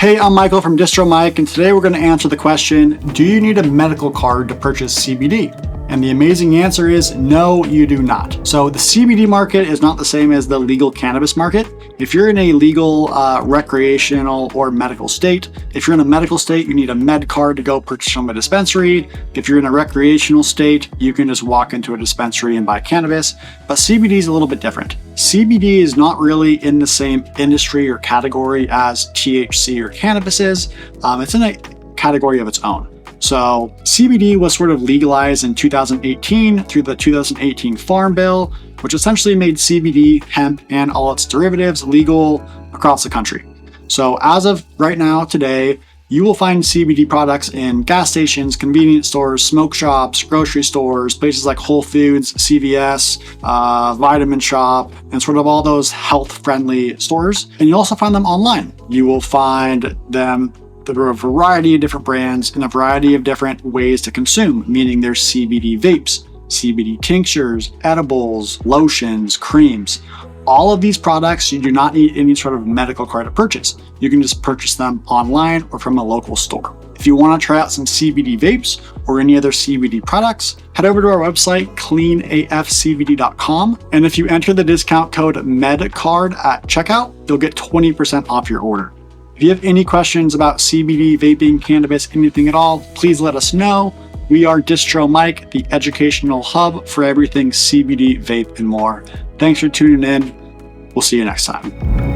Hey, I'm Michael from Distro Mike, and today we're going to answer the question, do you need a medical card to purchase CBD? And the amazing answer is no, you do not. So the CBD market is not the same as the legal cannabis market. If you're in a legal, recreational, or medical state, if you're in a medical state, you need a med card to go purchase from a dispensary. If you're in a recreational state, you can just walk into a dispensary and buy cannabis. But CBD is a little bit different. CBD is not really in the same industry or category as THC or cannabis is. It's in a category of its own. So CBD was sort of legalized in 2018 through the 2018 Farm Bill, which essentially made CBD, hemp, and all its derivatives legal across the country. So as of right now, today, you will find CBD products in gas stations, convenience stores, smoke shops, grocery stores, places like Whole Foods, CVS, Vitamin Shop, and sort of all those health-friendly stores. And you also find them online. You will find them. There are a variety of different brands and a variety of different ways to consume, meaning there's CBD vapes, CBD tinctures, edibles, lotions, creams. All of these products, you do not need any sort of medical card to purchase. You can just purchase them online or from a local store. If you want to try out some CBD vapes or any other CBD products, head over to our website, cleanafcbd.com. And if you enter the discount code MEDCARD at checkout, you'll get 20% off your order. If you have any questions about CBD, vaping, cannabis, anything at all, please let us know. We are Distro Mike, the educational hub for everything CBD, vape, and more. Thanks for tuning in. We'll see you next time.